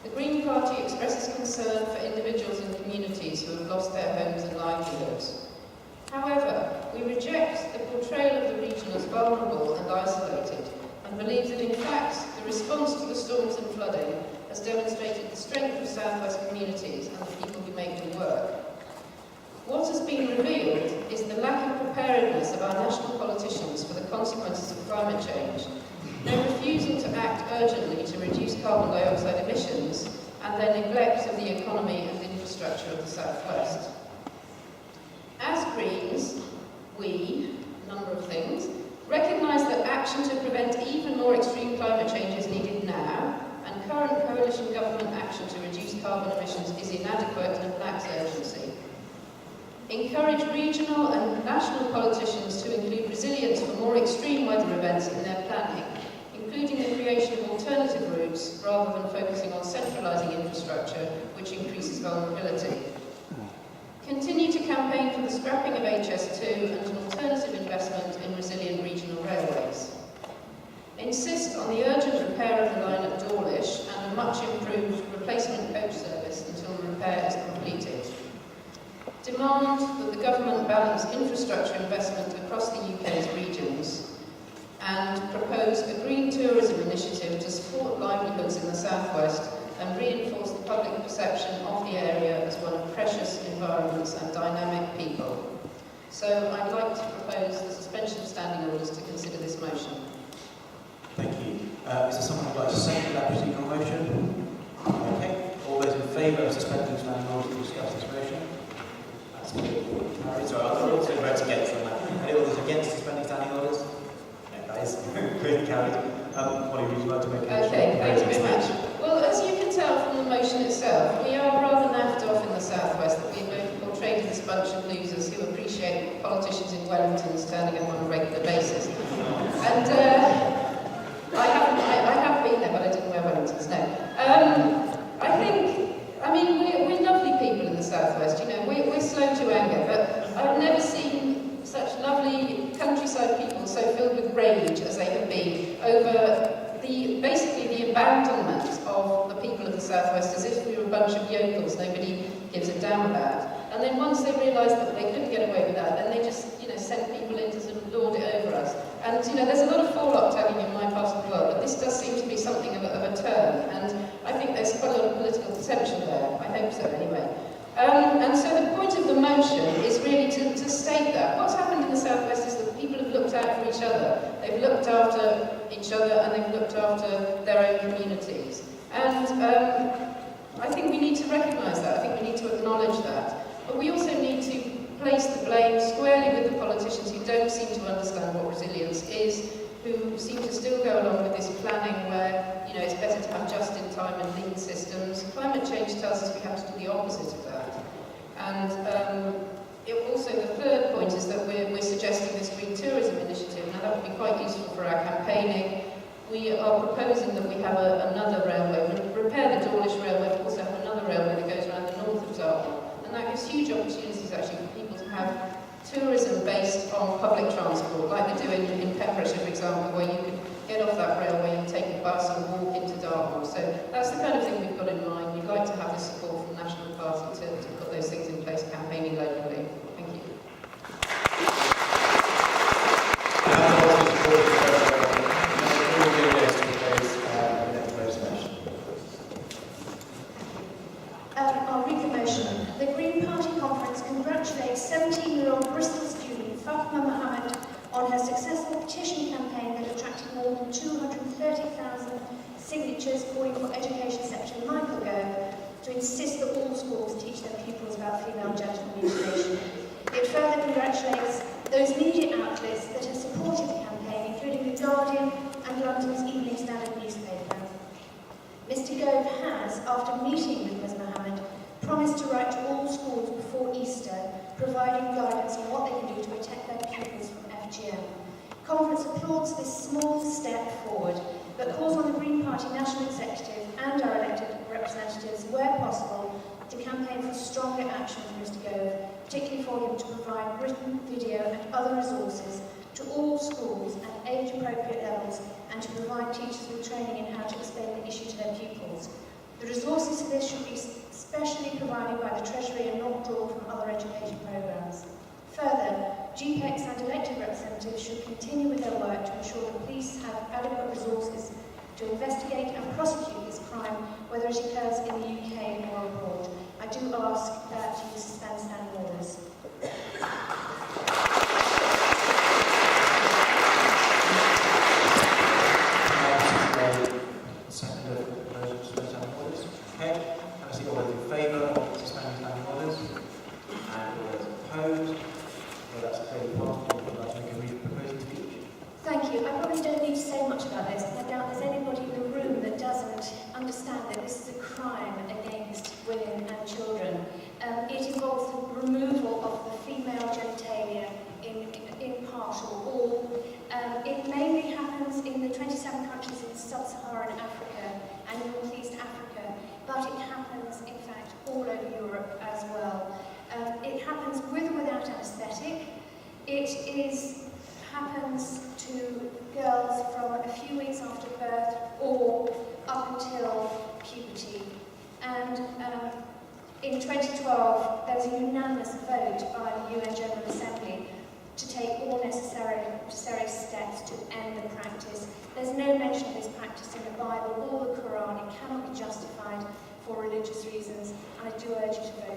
The Green Party expresses concern for individuals and communities who have lost their homes and livelihoods. However, we reject the portrayal of the region as vulnerable and isolated, and believe that in fact the response to the storms and flooding has demonstrated the strength of South West communities and the people who make them work. What has been revealed is the lack of preparedness of our national politicians for the consequences of climate change. Their refusal to act urgently to reduce carbon dioxide emissions and their neglect of the economy and infrastructure of the South West. As Greens, we, a number of things, recognise that action to prevent even more extreme climate change is needed now, and current coalition government action to reduce carbon emissions is inadequate and lacks urgency. Encourage regional and national politicians to include resilience for more extreme weather events in their planning, including the creation of alternative routes rather than focusing on centralising infrastructure, which increases vulnerability. Continue to campaign for the scrapping of HS2 and an alternative investment in resilient regional railways. Insist on the urgent repair of the line at Dawlish and a much improved replacement coach service until the repair is completed. Demand that the government balance infrastructure investment across the UK's regions and propose a green tourism initiative to support livelihoods in the South West and reinforce the public perception of the area as one of precious environments and dynamic people. So I'd like to propose the suspension of standing orders to consider this motion. Thank you. Is there someone who would like to second that procedural motion? Okay. All those in favour of suspending standing orders to discuss this motion? That's carried. Sorry, I'll also vote against on that. Any others against suspending standing orders? No, that is clearly carried. Molly, would you like to make a motion? Okay, thank you very much. Well, as you can tell from the motion itself, we are rather naffed off in the South West that we've been portrayed as this bunch of losers who appreciate politicians in Wellington standing up on a regular basis. And I have been there, but I didn't wear Wellingtons, no. I mean, we're lovely people in the South West, you know, we're slow to anger, but I've never seen such lovely countryside people so filled with rage as they have been over basically the abandonment of the people of the South West, as if we were a bunch of yokels nobody gives a damn about. And then once they realised that they couldn't get away with that, then they just, you know, sent people in to sort of lord it over us. And, you know, there's a lot of forelock telling in my part of the world, but this does seem to be something of a turn, and I think there's quite a lot of political potential there. I hope so, anyway. And so the point of the motion is really to state that. What's happened in the South West is that people have looked out for each other. They've looked after each other and they've looked after their own communities. And I think we need to recognise that. I think we need to acknowledge that. But we also need to place the blame squarely with the politicians who don't seem to understand what resilience is, who seem to still go along with this planning where, you know, it's better to have just-in-time and lean systems. Climate change tells us we have to do the opposite of that. And also the third point is that we're suggesting this green tourism initiative. Now that would be quite useful for our campaigning. We are proposing that we have another railway, repair the Dawlish railway, but also have another railway that goes around the north of Dartmoor. And that gives huge opportunities actually for people to have tourism based on public transport, like they do in Pembrokeshire, for example, where you could get off that railway and take a bus and walk into Dartmoor. So that's the kind of thing we've got in mind. We'd like to have the support from the National Party to put those things in place, campaigning locally. Thank you. I'll read the motion. The Green Party Conference congratulates 17-year-old Bristol student Fatma Mohammed on her successful petition campaign that attracted more than 230,000 signatures calling for Education Secretary Michael Gove to insist that all schools teach their pupils about female genital mutilation. It further congratulates those media outlets that have supported the campaign, including The Guardian and London's Evening Standard newspaper. Mr Gove has, after meeting with Ms Mohammed, promised to write to all schools before Easter, providing guidance on what they can do to protect their pupils from FGM. Conference applauds this small step forward, but calls on the Green Party National Executive and our elected representatives, where possible, to campaign for stronger action for Mr Gove, particularly for him to provide written, video and other resources to all schools at age-appropriate levels and to provide teachers with training in how to explain the issue to their pupils. The resources for this should be specially provided by the Treasury and not drawn from other education programmes. Further, GPEX and elected representatives should continue with their work to ensure the police have adequate resources to investigate and prosecute this crime, whether it occurs in the UK or abroad. I do ask that you suspend standing orders. Second of those standing orders. Okay. Can I see all those in favour of suspending standing orders? And all those opposed? Well, that's clearly one. Would you like to make a proposed speech? Thank you. I probably don't need to say much about this. I doubt there's anybody in the room that doesn't understand that this is a crime against women and children. It involves the removal of the female genitalia in part or all. It mainly happens in the 27 countries in sub-Saharan Africa and Northeast Africa, but it happens, in fact, all over Europe as well. It happens with or without anaesthetic. Happens to girls from a few weeks after birth or up until puberty. And in 2012, there was a unanimous vote by the UN General Assembly to take all necessary steps to end the practice. There's no mention of this practice in the Bible or the Quran. It cannot be justified for religious reasons, and I do urge you to vote